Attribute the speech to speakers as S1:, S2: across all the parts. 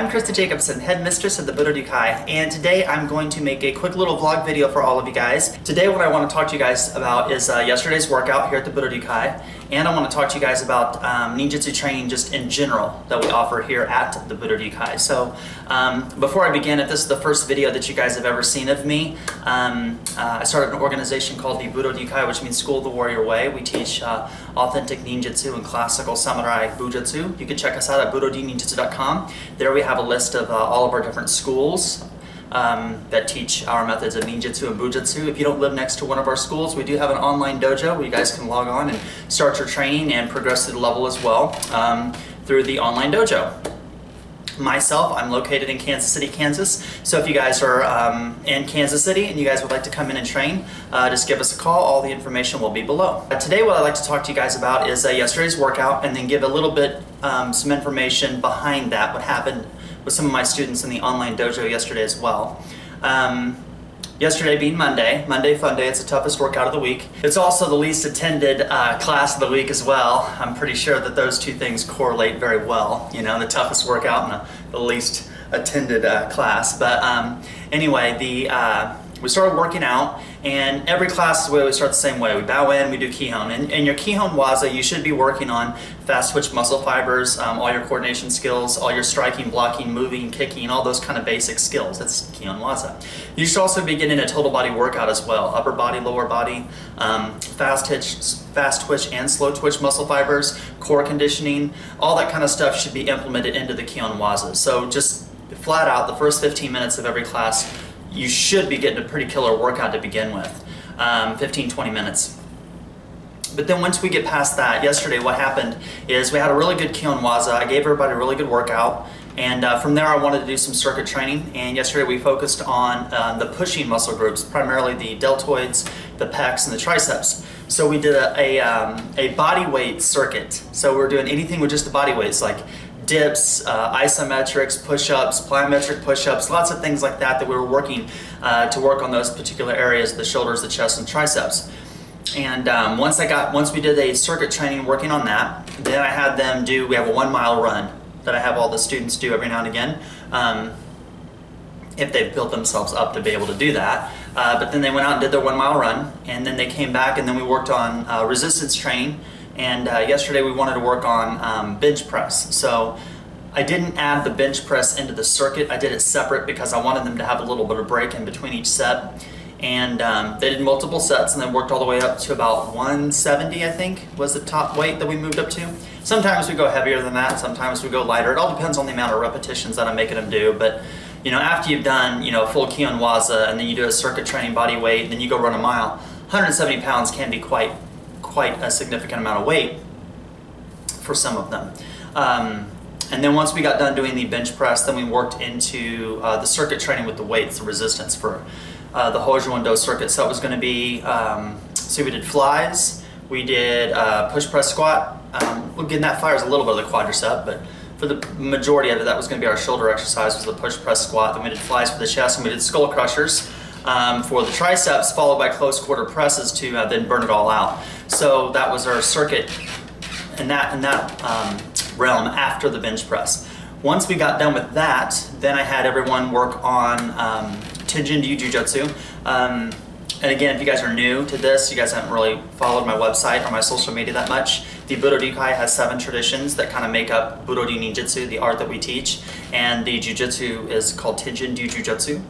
S1: I'm Christa Jacobson, headmistress of the Budo, and today I'm going to make a quick little vlog video for all of you guys. Today what I want to talk to you guys about is yesterday's workout here at the Budo, and I want to talk to you guys about Ninjutsu training just in general that we offer here at the Budo. So before I begin, if this is the first video that you guys have ever seen of me, I started an organization called the Budo, which means School of the Warrior Way. We teach authentic ninjutsu and classical samurai bujutsu. You can check us out at budodninjutsu.com. There we have a list of all of our different schools that teach our methods of ninjutsu and bujutsu. If you don't live next to one of our schools, we do have an online dojo where you guys can log on and start your training and progress through the level as well through the online dojo. Myself, I'm located in Kansas City, Kansas. So if you guys are in Kansas City and you guys would like to come in and train, just give us a call. All the information will be below. Today what I'd like to talk to you guys about is yesterday's workout, and then give a little bit some information behind that, what happened with some of my students in the online dojo yesterday as well. Yesterday being Monday Fun Day, it's the toughest workout of the week. It's also the least attended class of the week as well. I'm pretty sure that those two things correlate very well, you know, the toughest workout and the least attended class. But anyway, we started working out, and every class we always start the same way. We bow in, we do Kihon. And in your Kihon Waza, you should be working on fast twitch muscle fibers, all your coordination skills, all your striking, blocking, moving, kicking, all those kind of basic skills. That's Kihon Waza. You should also be getting a total body workout as well. Upper body, lower body, fast twitch and slow twitch muscle fibers, core conditioning, all that kind of stuff should be implemented into the Kihon Waza. So just flat out, the first 15 minutes of every class, you should be getting a pretty killer workout to begin with, 15-20 minutes. But then once we get past that, yesterday what happened is we had a really good Kihon Waza. I gave everybody a really good workout, and from there I wanted to do some circuit training, and yesterday we focused on the pushing muscle groups, primarily the deltoids, the pecs, and the triceps. So we did a body weight circuit. So we're doing anything with just the body weights, like dips, isometrics, push-ups, plyometric push-ups, lots of things like that we were working to work on those particular areas, the shoulders, the chest, and triceps. And once we did a circuit training working on that, then I had them we have a 1 mile run that I have all the students do every now and again, if they've built themselves up to be able to do that. But then they went out and did their 1 mile run, and then they came back, and then we worked on resistance training. And yesterday we wanted to work on bench press. So I didn't add the bench press into the circuit. I did it separate because I wanted them to have a little bit of break in between each set. And they did multiple sets and then worked all the way up to about 170, I think, was the top weight that we moved up to. Sometimes we go heavier than that, sometimes we go lighter. It all depends on the amount of repetitions that I'm making them do. But you know, after you've done, you know, full Kihon Waza, and then you do a circuit training body weight, and then you go run a mile, 170 pounds can be quite a significant amount of weight for some of them. And then once we got done doing the bench press, then we worked into the circuit training with the weights, the resistance for the Hojo circuit. So it was going to be, so we did flies, we did push press squat. Again, that fires a little bit of the quadricep, but for the majority of it, that was going to be our shoulder exercise, was the push press squat. Then we did flies for the chest, and we did skull crushers for the triceps, followed by close quarter presses to then burn it all out. So that was our circuit in that realm after the bench press. Once we got done with that, then I had everyone work on Ninjutsu Jujutsu. And again, if you guys are new to this, you guys haven't really followed my website or my social media that much, the Budo has 7 traditions that kind of make up Budo Ninjutsu, the art that we teach, and the Jujutsu is called Ninjutsu Jujutsu.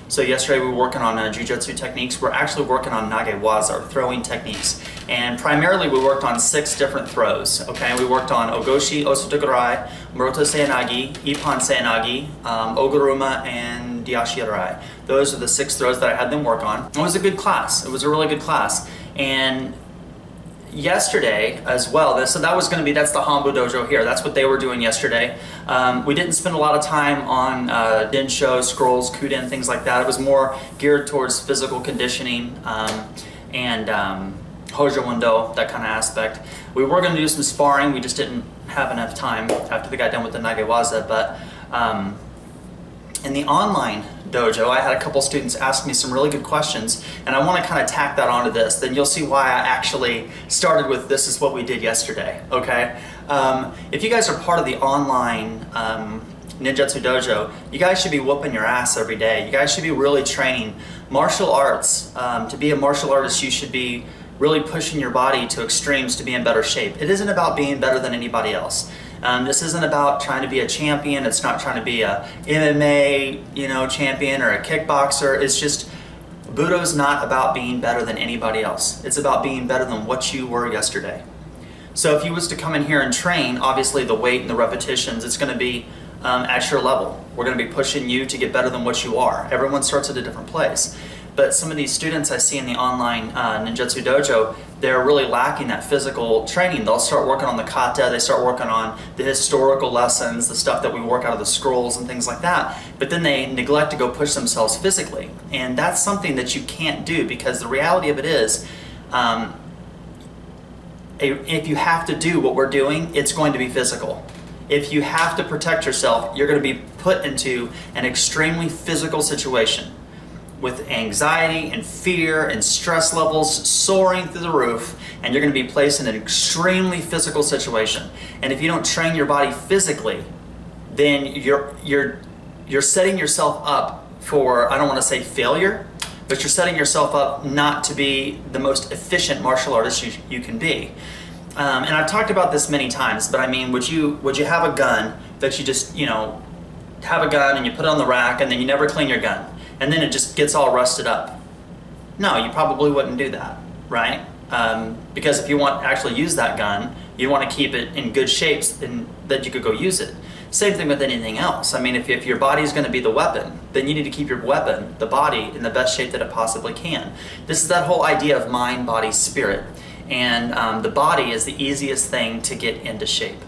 S1: So yesterday we were working on Jujutsu techniques. We're actually working on Nage Waza, or throwing techniques. And primarily we worked on 6 different throws, okay? We worked on Ogoshi, Osotokurai, Muroto Seinagi, Ippon Seinagi, Oguruma, and Diashirai. Those are the 6 throws that I had them work on. It was a good class. It was a really good class. And yesterday as well, so that was going to be, that's the Hanbu Dojo here. That's what they were doing yesterday. We didn't spend a lot of time on Densho, scrolls, Kuden, things like that. It was more geared towards physical conditioning and Hojo Wendo, that kind of aspect. We were going to do some sparring, we just didn't have enough time after they got done with the Nage Waza. But in the online dojo, I had a couple students ask me some really good questions, and I want to kind of tack that onto this. Then you'll see why I actually started with this is what we did yesterday, okay? If you guys are part of the online Ninjutsu dojo, you guys should be whooping your ass every day. You guys should be really training martial arts. To be a martial artist, you should be really pushing your body to extremes to be in better shape. It isn't about being better than anybody else. This isn't about trying to be a champion. It's not trying to be a MMA, champion or a kickboxer. It's just, Budo's not about being better than anybody else. It's about being better than what you were yesterday. So if you was to come in here and train, obviously the weight and the repetitions, it's going to be at your level. We're going to be pushing you to get better than what you are. Everyone starts at a different place. But some of these students I see in the online Ninjutsu dojo, they're really lacking that physical training. They'll start working on the kata, they start working on the historical lessons, the stuff that we work out of the scrolls and things like that. But then they neglect to go push themselves physically. And that's something that you can't do, because the reality of it is, if you have to do what we're doing, it's going to be physical. If you have to protect yourself, you're going to be put into an extremely physical situation, with anxiety and fear and stress levels soaring through the roof, and you're going to be placed in an extremely physical situation. And if you don't train your body physically, then you're setting yourself up for, I don't want to say failure, but you're setting yourself up not to be the most efficient martial artist you can be. And I've talked about this many times, but I mean, would you have a gun that you just, have a gun and you put it on the rack and then you never clean your gun, and then it just gets all rusted up? No, you probably wouldn't do that, right? Because if you want to actually use that gun, you want to keep it in good shape and that you could go use it. Same thing with anything else. I mean, if your body's going to be the weapon, then you need to keep your weapon, the body, in the best shape that it possibly can. This is that whole idea of mind, body, spirit. And the body is the easiest thing to get into shape.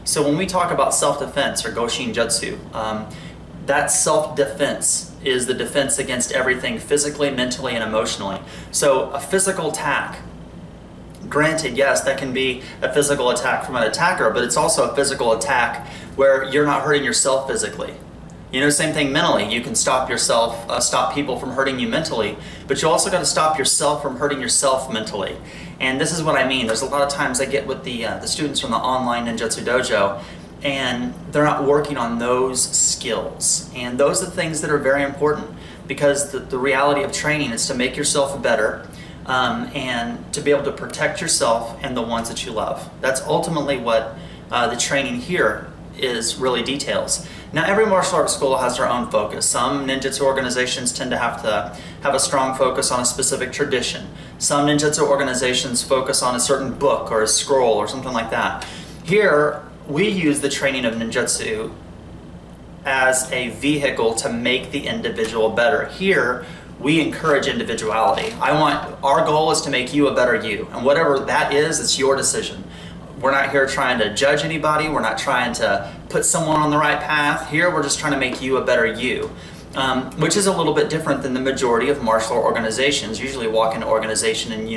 S1: So when we talk about self-defense or Goshin Jutsu, that self-defense is the defense against everything physically, mentally, and emotionally. So a physical attack, granted, yes, that can be a physical attack from an attacker, but it's also a physical attack where you're not hurting yourself physically. Same thing mentally. You can stop yourself, stop people from hurting you mentally, but you also got to stop yourself from hurting yourself mentally. And this is what I mean. There's a lot of times I get with the students from the online Ninjutsu dojo, and they're not working on those skills. And those are the things that are very important, because the reality of training is to make yourself better, and to be able to protect yourself and the ones that you love. That's ultimately what the training here is really details. Now, every martial arts school has their own focus. Some ninjutsu organizations tend to have a strong focus on a specific tradition. Some ninjutsu organizations focus on a certain book or a scroll or something like that. Here, we use the training of ninjutsu as a vehicle to make the individual better. Here, we encourage individuality. Our goal is to make you a better you, and whatever that is, it's your decision. We're not here trying to judge anybody. We're not trying to put someone on the right path. Here, we're just trying to make you a better you, which is a little bit different than the majority of martial organizations. Usually walk into organization and,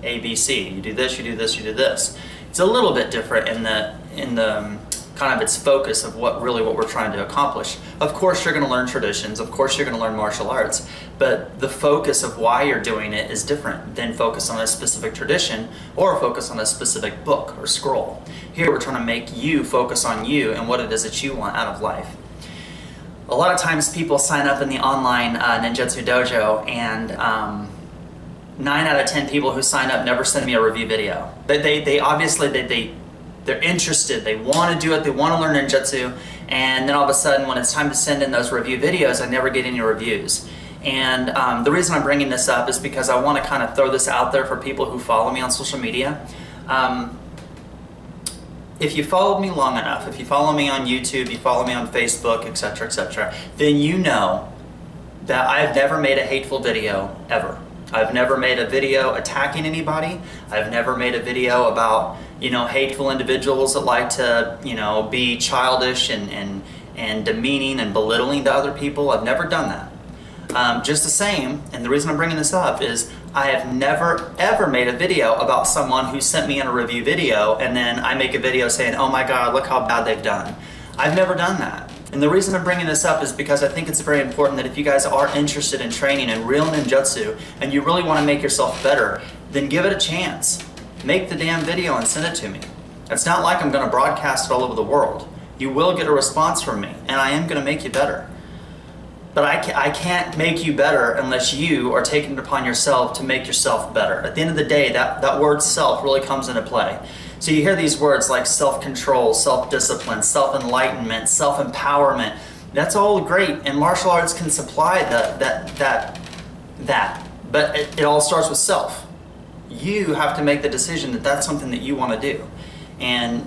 S1: ABC. You do this, you do this, you do this. It's a little bit different in the kind of its focus of what we're trying to accomplish. Of course, you're going to learn traditions. Of course, you're going to learn martial arts. But the focus of why you're doing it is different than focus on a specific tradition or focus on a specific book or scroll. Here, we're trying to make you focus on you and what it is that you want out of life. A lot of times people sign up in the online Ninjutsu dojo, and 9 out of 10 people who sign up never send me a review video. They're interested, they want to do it, they want to learn ninjutsu, and then all of a sudden when it's time to send in those review videos, I never get any reviews. And the reason I'm bringing this up is because I want to kind of throw this out there for people who follow me on social media. If you followed me long enough, if you follow me on YouTube, you follow me on Facebook, etc., then you know that I've never made a hateful video ever. I've never made a video attacking anybody. I've never made a video about, hateful individuals that like to, be childish and demeaning and belittling to other people. I've never done that. Just the same, and the reason I'm bringing this up is I have never ever made a video about someone who sent me in a review video and then I make a video saying, oh my God, look how bad they've done. I've never done that. And the reason I'm bringing this up is because I think it's very important that if you guys are interested in training in real ninjutsu and you really want to make yourself better, then give it a chance. Make the damn video and send it to me. It's not like I'm going to broadcast it all over the world. You will get a response from me, and I am going to make you better. But I can't make you better unless you are taking it upon yourself to make yourself better. At the end of the day, that word self really comes into play. So you hear these words like self-control, self-discipline, self-enlightenment, self-empowerment. That's all great, and martial arts can supply that. But it all starts with self. You have to make the decision that that's something that you want to do. And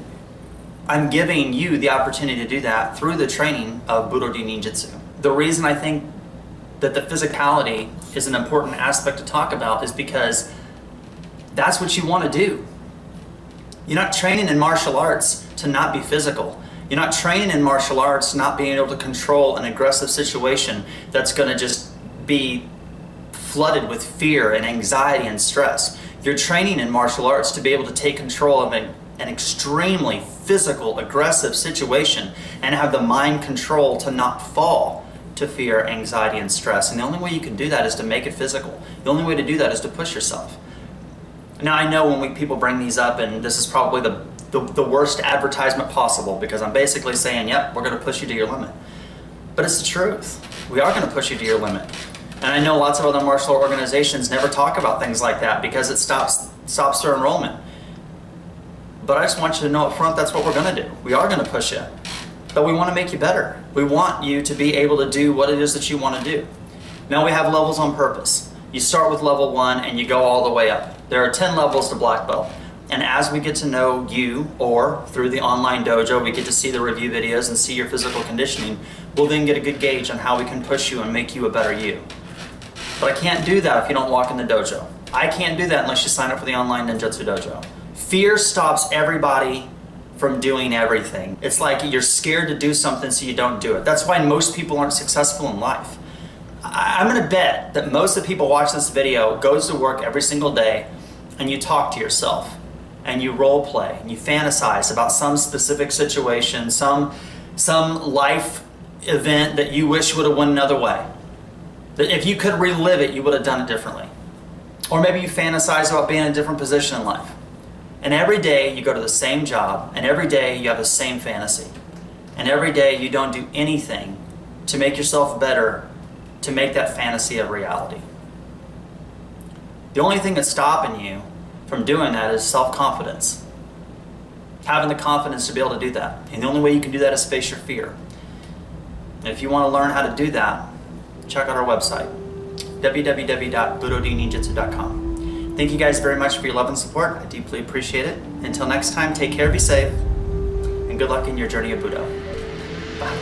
S1: I'm giving you the opportunity to do that through the training of Budo Ninjutsu. The reason I think that the physicality is an important aspect to talk about is because that's what you want to do. You're not training in martial arts to not be physical. You're not training in martial arts not being able to control an aggressive situation that's going to just be flooded with fear and anxiety and stress. You're training in martial arts to be able to take control of an extremely physical, aggressive situation and have the mind control to not fall to fear, anxiety, and stress. And the only way you can do that is to make it physical. The only way to do that is to push yourself. Now I know when people bring these up, and this is probably the worst advertisement possible, because I'm basically saying, yep, we're going to push you to your limit. But it's the truth. We are going to push you to your limit. And I know lots of other martial art organizations never talk about things like that because it stops their enrollment. But I just want you to know up front that's what we're going to do. We are going to push you. But we want to make you better. We want you to be able to do what it is that you want to do. Now we have levels on purpose. You start with level 1 and you go all the way up. There are 10 levels to black belt. And as we get to know you, or through the online dojo, we get to see the review videos and see your physical conditioning, we'll then get a good gauge on how we can push you and make you a better you. But I can't do that if you don't walk in the dojo. I can't do that unless you sign up for the online Ninjutsu dojo. Fear stops everybody from doing everything. It's like you're scared to do something so you don't do it. That's why most people aren't successful in life. I'm gonna bet that most of the people watching this video goes to work every single day and you talk to yourself and you role play and you fantasize about some specific situation, some life event that you wish would have went another way. That if you could relive it, you would have done it differently. Or maybe you fantasize about being in a different position in life. And every day you go to the same job, and every day you have the same fantasy. And every day you don't do anything to make yourself better, to make that fantasy a reality. The only thing that's stopping you from doing that is self-confidence. Having the confidence to be able to do that. And the only way you can do that is face your fear. And if you want to learn how to do that, check out our website, www.budodninjutsu.com. Thank you guys very much for your love and support. I deeply appreciate it. Until next time, take care, be safe, and good luck in your journey of Budo. Bye.